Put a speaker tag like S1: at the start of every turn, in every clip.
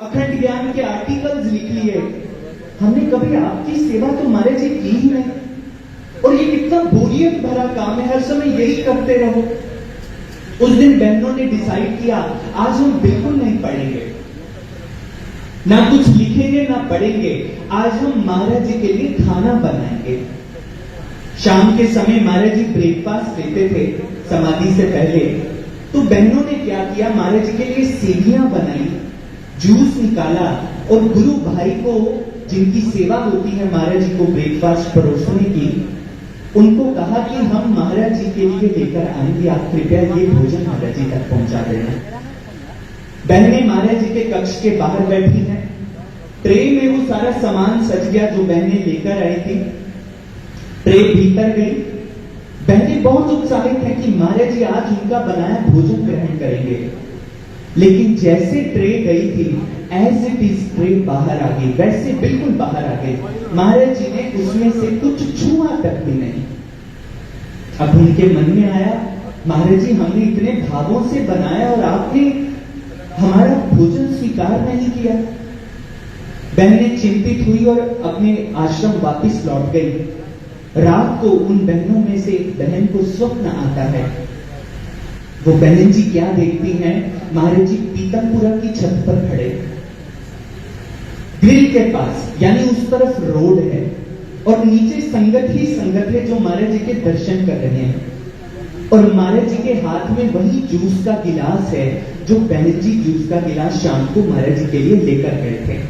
S1: अखंड ज्ञान के आर्टिकल्स लिख लिए, हमने कभी आपकी सेवा तो महाराज जी की ही नहीं। और ये कितना बोरियत भरा काम है, हर समय यही करते रहो। उस दिन बहनों ने डिसाइड किया आज हम बिल्कुल नहीं पढ़ेंगे, ना कुछ लिखेंगे ना पढ़ेंगे, आज हम महाराज जी के लिए खाना बनाएंगे। शाम के समय महाराज जी ब्रेकफास्ट लेते थे समाधि से पहले, तो बहनों ने क्या किया, महाराज जी के लिए सेवियां बनाई, जूस निकाला और गुरु भाई को जिनकी सेवा होती है महाराज जी को ब्रेकफास्ट परोसने की, उनको कहा कि हम महाराज जी के लिए लेकर आएंगे, आप कृपया ये भोजन महाराज जी तक पहुंचा देना। बहनें महाराज जी के कक्ष के बाहर बैठी हैं, ट्रे में वो सारा सामान सज गया जो बहनें लेकर आई थी। ट्रे भीतर गई, बहनें बहुत उत्साहित हैं कि महाराज जी आज उनका बनाया भोजन ग्रहण करेंगे। लेकिन जैसे ट्रे गई थी, एज इट इज ट्रे बाहर आ गई, वैसे बिल्कुल बाहर आ गई। महाराज जी ने उसमें से कुछ छुआ तक भी नहीं। अब उनके मन में आया, महाराज जी हमने इतने भावों से बनाया और आपने हमारा भोजन स्वीकार नहीं किया। बहनें चिंतित हुई और अपने आश्रम वापस लौट गई। रात को उन बहनों में से एक बहन को स्वप्न आता है। वो बहन जी क्या देखती हैं, महाराज जी पीतमपुरा की छत पर खड़े, ग्रिल के पास, यानी उस तरफ रोड है और नीचे संगत ही संगत है जो महाराज जी के दर्शन कर रहे हैं। और महाराज जी के हाथ में वही जूस का गिलास है जो बहन जी जूस का गिलास शाम को महाराज जी के लिए लेकर गए थे।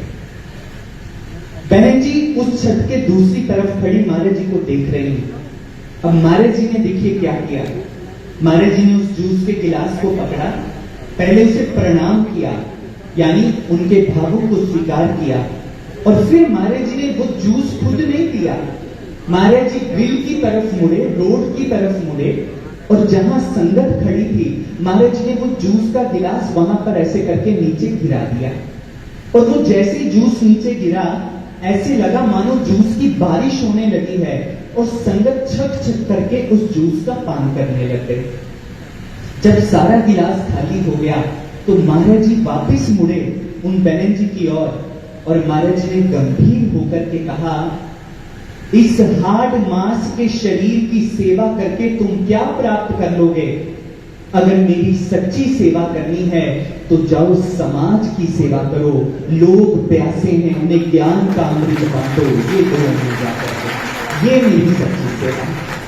S1: बहन जी उस छत के दूसरी तरफ खड़ी महाराज जी को देख रही हैं। अब महाराज जी ने देखिए क्या किया, महाराज जी ने उस जूस के गिलास को पकड़ा, पहले उसे प्रणाम किया, यानी उनके भावों को स्वीकार किया, और फिर महाराज जी ने वो जूस खुद नहीं पिया। महाराज जी ग्रिल की तरफ मुड़े, रोड की तरफ मुड़े, और जहां संगत खड़ी थी महाराज जी ने वो जूस का गिलास वहां पर ऐसे करके नीचे गिरा दिया। और वो जैसे जूस नीचे गिरा, ऐसे लगा मानो जूस की बारिश होने लगी है, और संगत छक छक करके उस जूस का पान करने लगे। जब सारा गिलास खाली हो गया तो महाराज जी वापिस मुड़े उन बहन जी की ओर, और महाराज जी ने गंभीर होकर के कहा, इस हार्ड मांस के शरीर की सेवा करके तुम क्या प्राप्त कर लोगे? अगर मेरी सच्ची सेवा करनी है तो जाओ समाज की सेवा करो, लोग प्यासे हैं उन्हें ज्ञान का अमृत बांटो, ये दो जाकर, ये मेरी सच्ची सेवा है।